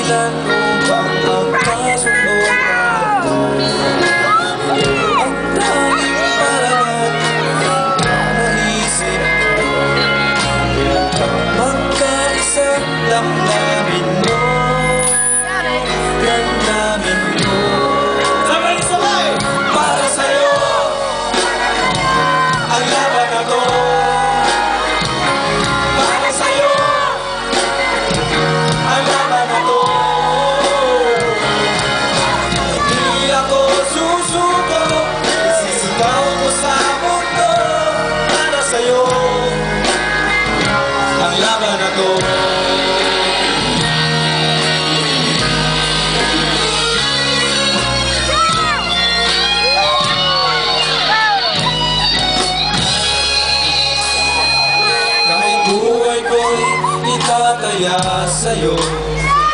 Kailan ko bang magkasunod? Ang daming paralan naisip, magkaisa lang namin mo, lang namin mo. Para sa'yo ang laban na to. Para sa'yo ang laban na to. Hindi ako susuko, isisigaw ko sa mundo. Para sa'yo ang laban na to. Kahit buhay ko'y itataya sa'yo,